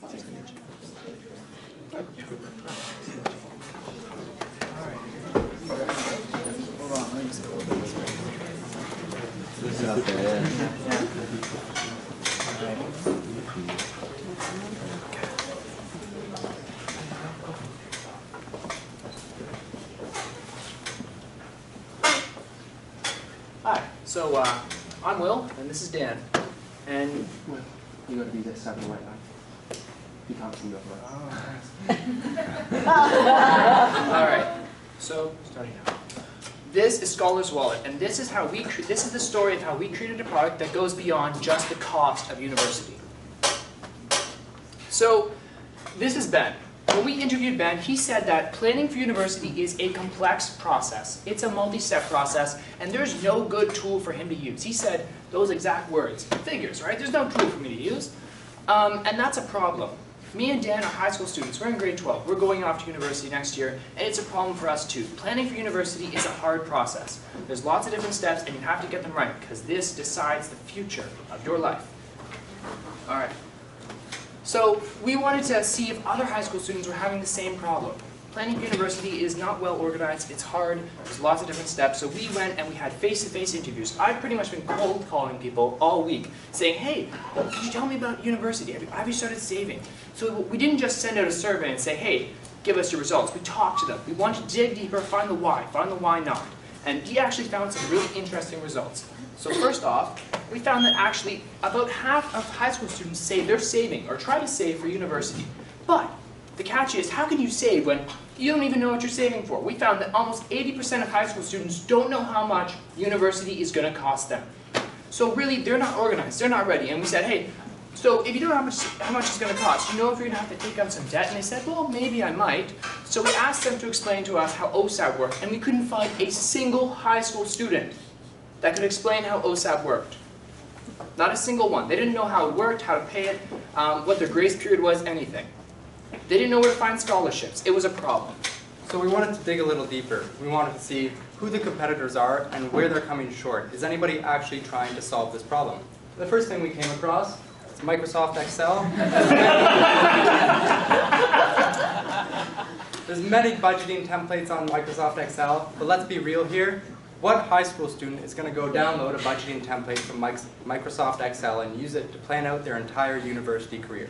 Hi, so I'm Will, and this is Dan. And Will, you gotta be this side of the white line. You can't see your right. Alright, so starting now. This is Scholar's Wallet, and this is the story of how we created a product that goes beyond just the cost of university. So, this is Ben. When we interviewed Ben, he said that planning for university is a complex process. It's a multi-step process, and there's no good tool for him to use. He said those exact words. Figures, right? There's no tool for me to use. And that's a problem. Me and Dan are high school students. We're in grade 12. We're going off to university next year, and it's a problem for us too. Planning for university is a hard process. There's lots of different steps, and you have to get them right, because this decides the future of your life. All right. So we wanted to see if other high school students were having the same problem. Planning for university is not well organized, it's hard, there's lots of different steps, so we went and we had face-to-face interviews. I've pretty much been cold calling people all week, saying, hey, could you tell me about university? Have you started saving? So we didn't just send out a survey and say, hey, give us your results. We talked to them. We wanted to dig deeper, find the why not. And we actually found some really interesting results. So first off, we found that actually about half of high school students say they're saving or try to save for university. But the catch is, how can you save when you don't even know what you're saving for? We found that almost 80% of high school students don't know how much university is going to cost them. So really, they're not organized, they're not ready. And we said, hey, so if you don't know how much it's going to cost, you know if you're going to have to take out some debt? And they said, well, maybe I might. So we asked them to explain to us how OSAP worked, and we couldn't find a single high school student that could explain how OSAP worked. Not a single one. They didn't know how it worked, how to pay it, what their grace period was, anything. They didn't know where to find scholarships. It was a problem. So we wanted to dig a little deeper. We wanted to see who the competitors are and where they're coming short. Is anybody actually trying to solve this problem? The first thing we came across is Microsoft Excel. There's many budgeting templates on Microsoft Excel, but let's be real here. What high school student is going to go download a budgeting template from Microsoft Excel and use it to plan out their entire university career?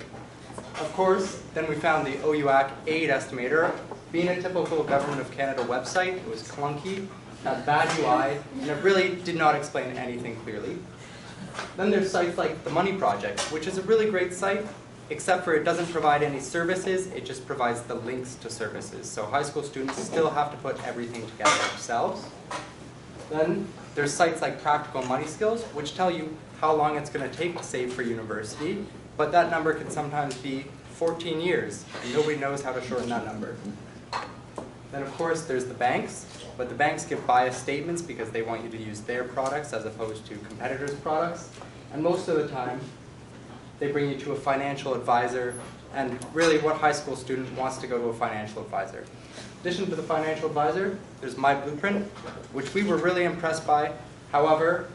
Of course, then we found the OUAC aid estimator. Being a typical Government of Canada website, it was clunky, had bad UI, and it really did not explain anything clearly. Then there's sites like the Money Project, which is a really great site, except for it doesn't provide any services, it just provides the links to services. So high school students still have to put everything together themselves. Then there's sites like Practical Money Skills, which tell you how long it's going to take to save for university, but that number can sometimes be 14 years, and nobody knows how to shorten that number. Then of course there's the banks, but the banks give biased statements because they want you to use their products as opposed to competitors' products, and most of the time they bring you to a financial advisor, and really what high school student wants to go to a financial advisor? In addition to the financial advisor, there's My Blueprint, which we were really impressed by. However,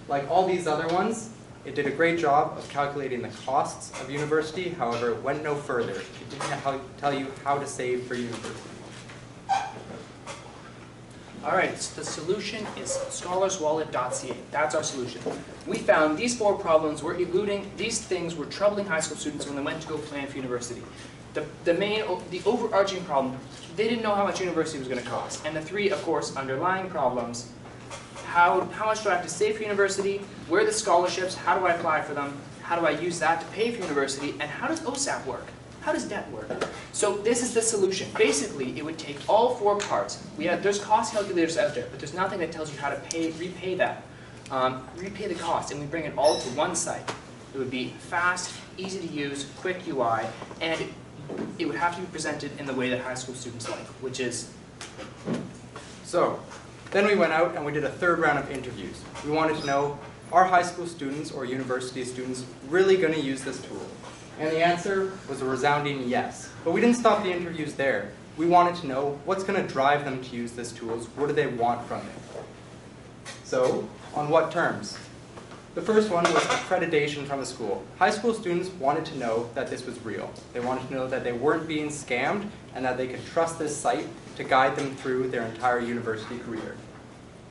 like all these other ones, it did a great job of calculating the costs of university. However, it went no further. It didn't tell you how to save for university. All right, so the solution is scholarswallet.ca. That's our solution. We found these 4 problems were eluding, these things were troubling high school students when they went to go plan for university. The overarching problem, they didn't know how much university was going to cost. And the 3, of course, underlying problems, how much do I have to save for university, where are the scholarships, how do I apply for them, how do I use that to pay for university, and how does OSAP work? How does debt work? So this is the solution. Basically, it would take all 4 parts. There's cost calculators out there, but there's nothing that tells you how to repay that. Repay the cost, and we bring it all to one site. It would be fast, easy to use, quick UI, and it would have to be presented in the way that high school students like, which is... So, then we went out and we did a 3rd round of interviews. We wanted to know, are high school students or university students really going to use this tool? And the answer was a resounding yes. But we didn't stop the interviews there. We wanted to know what's going to drive them to use this tool. What do they want from it? So, on what terms? The first one was accreditation from the school. High school students wanted to know that this was real. They wanted to know that they weren't being scammed and that they could trust this site to guide them through their entire university career.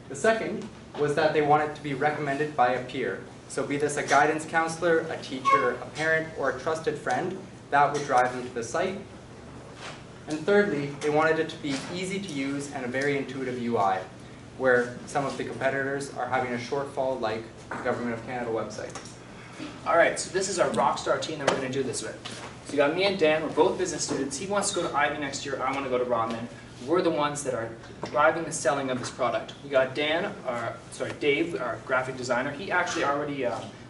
The second was that they wanted to be recommended by a peer. So be this a guidance counselor, a teacher, a parent, or a trusted friend, that would drive them to the site. And thirdly, they wanted it to be easy to use and a very intuitive UI, where some of the competitors are having a shortfall like the Government of Canada website. All right, so this is our rockstar team that we're going to do this with. So you got me and Dan, we're both business students. He wants to go to Ivy next year, I want to go to Rodman. We're the ones that are driving the selling of this product. We got Dave, our graphic designer. He actually already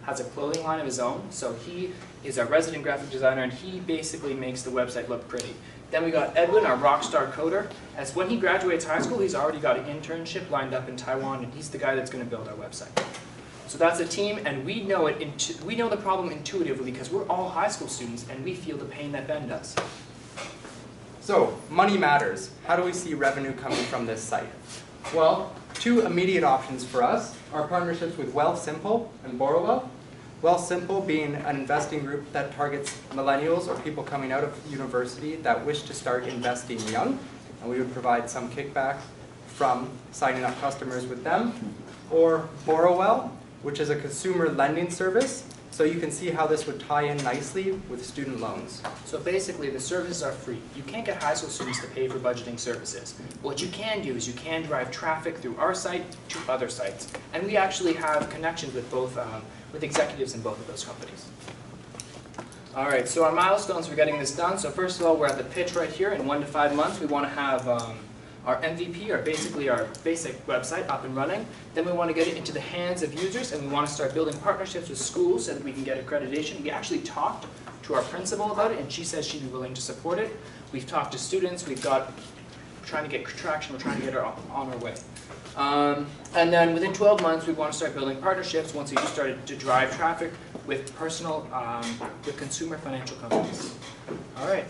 has a clothing line of his own, so he is a resident graphic designer, and he basically makes the website look pretty. Then we got Edwin, our rockstar coder. As when he graduates high school, he's already got an internship lined up in Taiwan, and he's the guy that's going to build our website. So that's a team, and we know we know the problem intuitively because we're all high school students, and we feel the pain that Ben does. So, money matters. How do we see revenue coming from this site? Well, two immediate options for us are partnerships with Wealthsimple and Borrowell. Wealthsimple being an investing group that targets millennials or people coming out of university that wish to start investing young, and we would provide some kickback from signing up customers with them. Or Borrowell, which is a consumer lending service. So you can see how this would tie in nicely with student loans. So basically, the services are free. You can't get high school students to pay for budgeting services. What you can do is you can drive traffic through our site to other sites. And we actually have connections with both, with executives in both of those companies. All right, so our milestones for getting this done. So first of all, we're at the pitch right here. In 1 to 5 months, we want to have our MVP, or basically our basic website, up and running. Then we want to get it into the hands of users, and we want to start building partnerships with schools so that we can get accreditation. We actually talked to our principal about it, and she says she'd be willing to support it. We've talked to students. We're trying to get traction. We're trying to get her on our way. And then within 12 months, we want to start building partnerships once we started to drive traffic with with consumer financial companies. All right.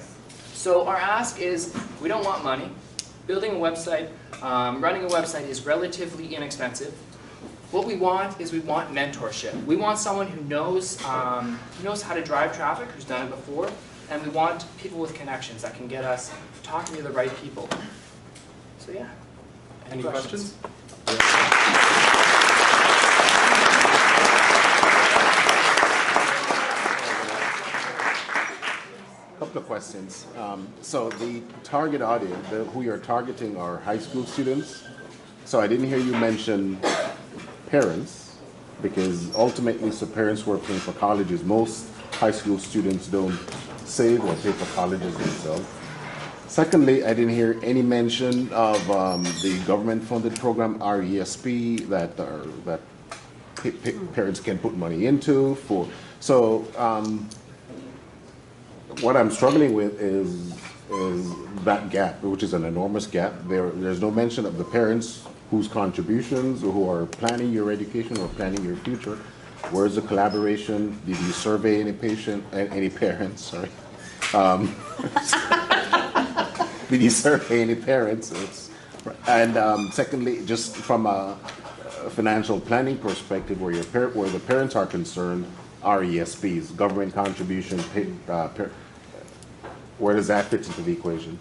So our ask is, we don't want money. Building a website, running a website is relatively inexpensive. What we want is we want mentorship. We want someone who knows how to drive traffic, who's done it before, and we want people with connections that can get us talking to the right people. So yeah. Any questions? Couple of questions. So the target audience, who you're targeting, are high school students. So I didn't hear you mention parents, because ultimately, so parents who are paying for colleges, most high school students don't save or pay for colleges themselves. Secondly, I didn't hear any mention of the government-funded program RESP that parents can put money into for. So. What I'm struggling with is that gap, which is an enormous gap. There's no mention of the parents whose contributions, or who are planning your education or planning your future. Where's the collaboration? Did you survey any parents? Sorry. Did you survey any parents? And secondly, just from a financial planning perspective, where the parents are concerned, RESPs, government contribution, where does that fit into the equation?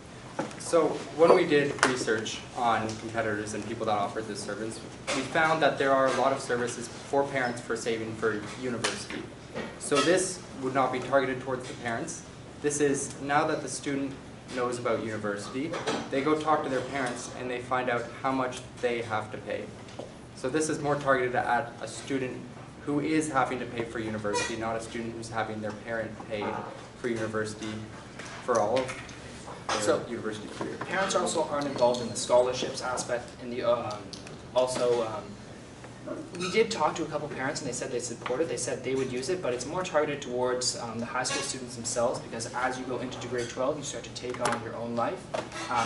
So when we did research on competitors and people that offered this service, we found that there are a lot of services for parents for saving for university. So this would not be targeted towards the parents. This is, now that the student knows about university, they go talk to their parents and they find out how much they have to pay. So this is more targeted at a student who is having to pay for university, not a student who's having their parent pay for university for all of their university career. Parents also aren't involved in the scholarships aspect. We did talk to a couple parents, and they said they support it. They said they would use it, but it's more targeted towards the high school students themselves, because as you go into grade 12, you start to take on your own life.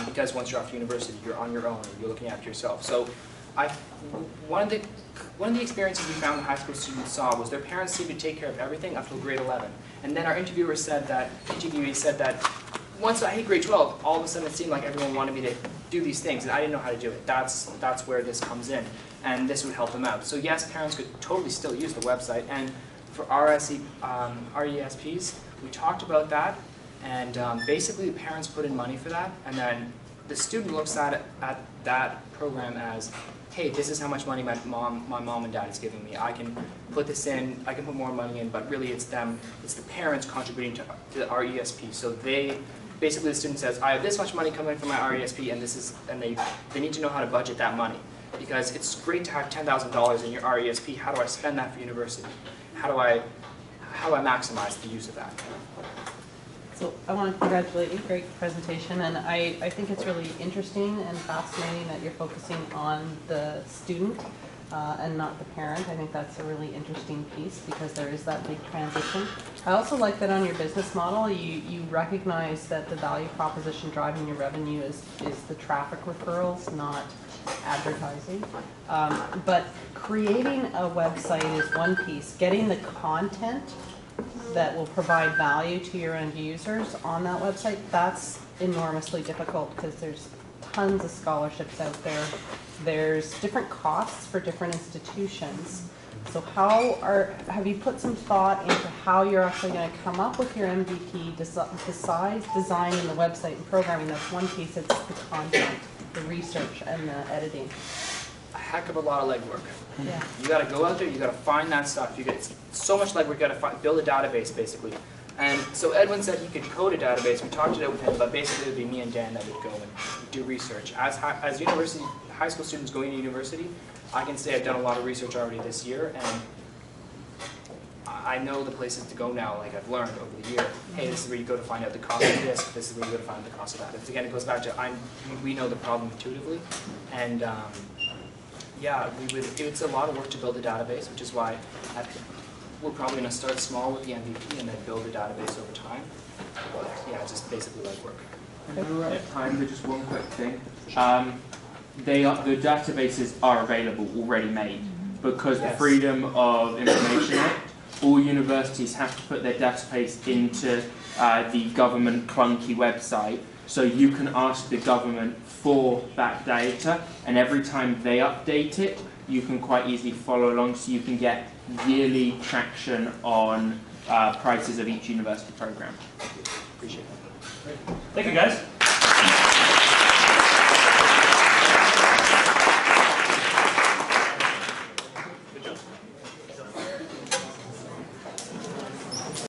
Because once you're off to university, you're on your own, and you're looking after yourself. So one of the experiences we found the high school students saw was their parents seemed to take care of everything up till grade 11. And then our interviewee said that once I hit grade 12, all of a sudden it seemed like everyone wanted me to do these things, and I didn't know how to do it. That's where this comes in, and this would help them out. So yes, parents could totally still use the website, and for RESPs, we talked about that, and basically the parents put in money for that, and then the student looks at that program as, hey, this is how much money my mom and dad is giving me. I can put this in, I can put more money in, but really it's the parents contributing to the RESP. So basically the student says, I have this much money coming from my RESP, and they need to know how to budget that money. Because it's great to have $10,000 in your RESP. How do I spend that for university? How do I maximize the use of that? So I want to congratulate you, great presentation, and I think it's really interesting and fascinating that you're focusing on the student and not the parent. I think that's a really interesting piece because there is that big transition. I also like that on your business model, you recognize that the value proposition driving your revenue is the traffic referrals, not advertising. But creating a website is one piece. Getting the content that will provide value to your end users on that website, that's enormously difficult because there's tons of scholarships out there. There's different costs for different institutions. So have you put some thought into how you're actually going to come up with your MVP besides designing the website and programming? That's one piece, it's the content, the research, and the editing. A heck of a lot of legwork. Yeah. You got to go out there, you got to find that stuff. You get so much legwork, you got to build a database basically. And so Edwin said he could code a database. We talked it out with him, but basically it would be me and Dan that would go and do research. As high school students going to university, I can say I've done a lot of research already this year, and I know the places to go now. Like I've learned over the year, hey, this is where you go to find out the cost of this. This is where you go to find out the cost of that. It's, again, it goes back to we know the problem intuitively, and yeah, it's a lot of work to build a database, which is why we're probably going to start small with the MVP and then build a database over time. But yeah, it's just basically legwork. And we're at time, but just one quick thing. The databases are available already made because the Freedom of Information Act, all universities have to put their database into the government clunky website. So you can ask the government for that data, and every time they update it, you can quite easily follow along, so you can get yearly traction on prices of each university program. Appreciate it. Thank you, guys.